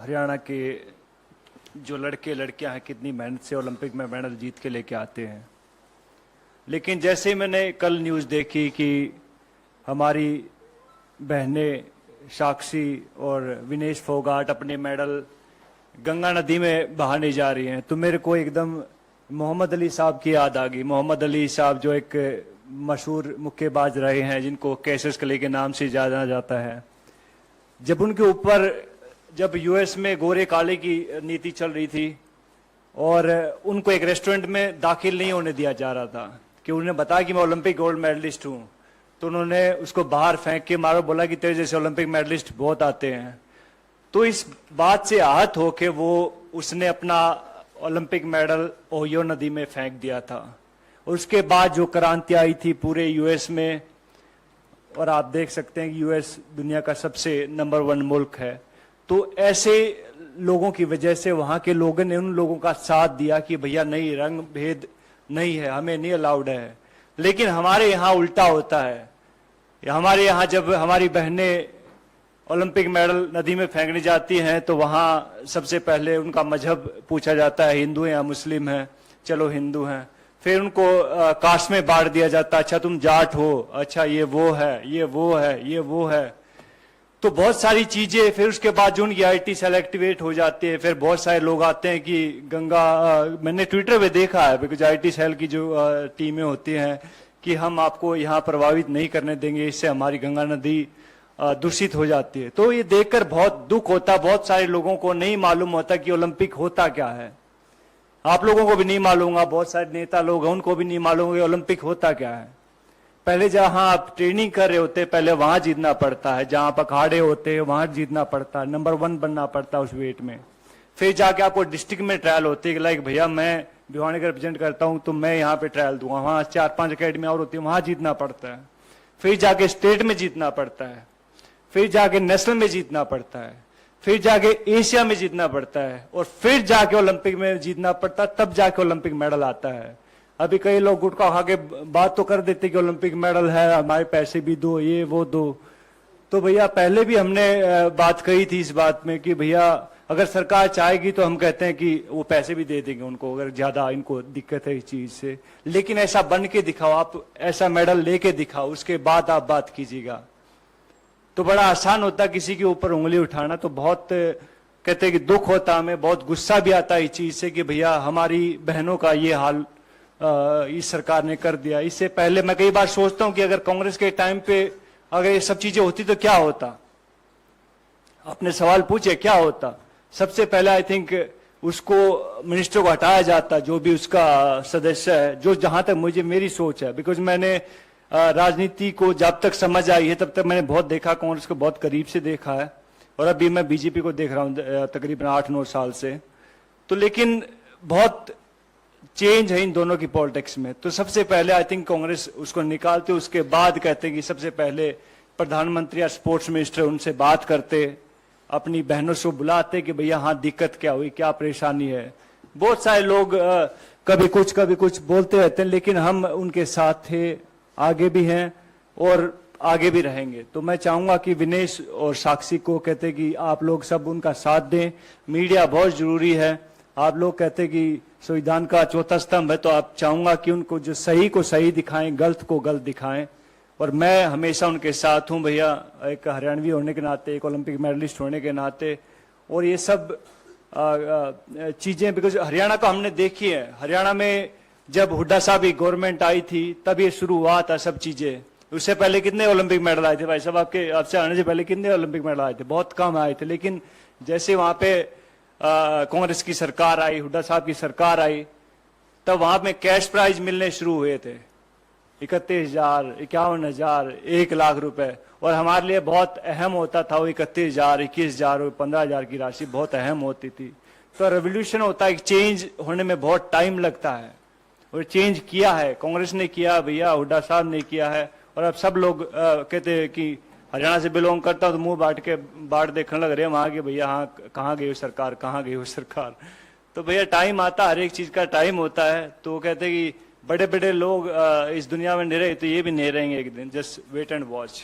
हरियाणा के जो लड़के लड़कियां हैं कितनी मेहनत से ओलंपिक में मेडल जीत के लेके आते हैं। लेकिन जैसे ही मैंने कल न्यूज़ देखी कि हमारी बहनें साक्षी और विनेश फोगाट अपने मेडल गंगा नदी में बहाने जा रही हैं, तो मेरे को एकदम मोहम्मद अली साहब की याद आ गई। मोहम्मद अली साहब जो एक मशहूर मुक्केबाज रहे हैं, जिनको कैसिस क्ले के नाम से जाना जाता है। जब उनके ऊपर जब यूएस में गोरे काले की नीति चल रही थी और उनको एक रेस्टोरेंट में दाखिल नहीं होने दिया जा रहा था कि उन्हें बताया कि मैं ओलंपिक गोल्ड मेडलिस्ट हूं, तो उन्होंने उसको बाहर फेंक के मारो, बोला कि तेरे जैसे ओलंपिक मेडलिस्ट बहुत आते हैं। तो इस बात से आहत होके उसने अपना ओलंपिक मेडल ओहियो नदी में फेंक दिया था। उसके बाद जो क्रांति आई थी पूरे यूएस में, और आप देख सकते हैं कि यूएस दुनिया का सबसे नंबर 1 मुल्क है, तो ऐसे लोगों की वजह से वहां के लोगों ने उन लोगों का साथ दिया कि भैया नहीं, रंग भेद नहीं है, हमें नहीं अलाउड है। लेकिन हमारे यहाँ उल्टा होता है। हमारे यहाँ जब हमारी बहनें ओलंपिक मेडल नदी में फेंकने जाती हैं तो वहां सबसे पहले उनका मजहब पूछा जाता है, हिंदू हैं या मुस्लिम हैं। चलो हिंदू हैं। फिर उनको कास्ट में बांट दिया जाता है, अच्छा तुम जाट हो, अच्छा ये वो है, ये वो है, ये वो है। तो बहुत सारी चीजें। फिर उसके बाद जो उनकी आईटी सेल एक्टिवेट हो जाती है, फिर बहुत सारे लोग आते हैं कि गंगा मैंने ट्विटर पे देखा है, बिकॉज आईटी सेल की जो टीमें होती हैं कि हम आपको यहाँ प्रभावित नहीं करने देंगे, इससे हमारी गंगा नदी दूषित हो जाती है। तो ये देखकर बहुत दुख होता। बहुत सारे लोगों को नहीं मालूम होता कि ओलंपिक होता क्या है। आप लोगों को भी नहीं मालूम होगा, बहुत सारे नेता लोग हैं उनको भी नहीं मालूम होगा ओलंपिक होता क्या है। पहले जहां आप ट्रेनिंग कर रहे होते पहले वहां जीतना पड़ता है, जहां आप अखाड़े होते हैं वहां जीतना पड़ता है, नंबर 1 बनना पड़ता है उस वेट में। फिर जाके आपको डिस्ट्रिक्ट में ट्रायल होते हैं कि लाइक भैया मैं भिवानी का रिप्रेजेंट करता हूं तो मैं यहाँ पे ट्रायल दूंगा, वहां 4-5 अकेडमी और होती है, वहां जीतना पड़ता है। फिर जाके स्टेट में जीतना पड़ता है, फिर जाके नेशनल में जीतना पड़ता है, फिर जाके एशिया में जीतना पड़ता है, और फिर जाके ओलंपिक में जीतना पड़ता है, तब जाके ओलंपिक मेडल आता है। अभी कई लोग गुटखा खा के बात तो कर देते कि ओलंपिक मेडल है, हमारे पैसे भी दो, ये वो दो। तो भैया पहले भी हमने बात कही थी इस बात में कि भैया अगर सरकार चाहेगी तो हम कहते हैं कि वो पैसे भी दे देंगे उनको, अगर ज्यादा इनको दिक्कत है इस चीज से। लेकिन ऐसा बन के दिखाओ, आप ऐसा मेडल लेके दिखाओ, उसके बाद आप बात कीजिएगा। तो बड़ा आसान होता किसी के ऊपर उंगली उठाना। तो बहुत कहते हैं कि दुख होता, हमें बहुत गुस्सा भी आता है इस चीज से कि भैया हमारी बहनों का ये हाल इस सरकार ने कर दिया। इससे पहले मैं कई बार सोचता हूं कि अगर कांग्रेस के टाइम पे अगर ये सब चीजें होती तो क्या होता। अपने सवाल पूछे क्या होता। सबसे पहले आई थिंक उसको मिनिस्टर को हटाया जाता, जो भी उसका सदस्य है, जो जहां तक मुझे मेरी सोच है। बिकॉज मैंने राजनीति को जब तक समझ आई है तब तक मैंने बहुत देखा, कांग्रेस को बहुत करीब से देखा है, और अभी मैं बीजेपी को देख रहा हूं तकरीबन 8-9 साल से। तो लेकिन बहुत चेंज है इन दोनों की पॉलिटिक्स में। तो सबसे पहले आई थिंक कांग्रेस उसको निकालते, उसके बाद कहते कि सबसे पहले प्रधानमंत्री या स्पोर्ट्स मिनिस्टर उनसे बात करते, अपनी बहनों से बुलाते कि भैया हाँ दिक्कत क्या हुई, क्या परेशानी है। बहुत सारे लोग कभी कुछ बोलते रहते हैं, लेकिन हम उनके साथ थे, आगे भी हैं और आगे भी रहेंगे। तो मैं चाहूंगा कि विनेश और साक्षी को कहते कि आप लोग सब उनका साथ दें। मीडिया बहुत जरूरी है। आप लोग कहते कि संविधान का चौथा स्तंभ है, तो आप चाहूंगा कि उनको जो सही को सही दिखाएं, गलत को गलत दिखाएं, और मैं हमेशा उनके साथ हूं भैया, एक हरियाणवी होने के नाते, एक ओलंपिक मेडलिस्ट होने के नाते। और ये सब चीजें बिकॉज हरियाणा का हमने देखी है। हरियाणा में जब हुड्डा साहब की गवर्नमेंट आई थी तब ये शुरू हुआ था सब चीजें। उससे पहले कितने ओलंपिक मेडल आए थे भाई साहब, आपसे आने से पहले कितने ओलंपिक मेडल आए थे? बहुत कम आए थे। लेकिन जैसे वहां पे कांग्रेस की सरकार आई, हुड्डा साहब की सरकार आई, तब वहां पे कैश प्राइज मिलने शुरू हुए थे, 31,000, 51,000, 1 लाख रुपए। और हमारे लिए बहुत अहम होता था वो 31,000, 21,000 और 15,000 की राशि बहुत अहम होती थी। तो रेवोल्यूशन होता है, चेंज होने में बहुत टाइम लगता है, और चेंज किया है, कांग्रेस ने किया भैया, हुड्डा साहब ने किया है। और अब सब लोग कहते हैं कि हरियाणा से बिलोंग करता हूं तो मुंह बांट देखने लग रहे हैं वहां के, भैया हाँ कहाँ गई हो सरकार, कहाँ गई हो सरकार। तो भैया टाइम आता, हर एक चीज का टाइम होता है। तो कहते हैं कि बड़े बड़े लोग इस दुनिया में नहीं रहे तो ये भी नहीं रहेंगे एक दिन, जस्ट वेट एंड वॉच।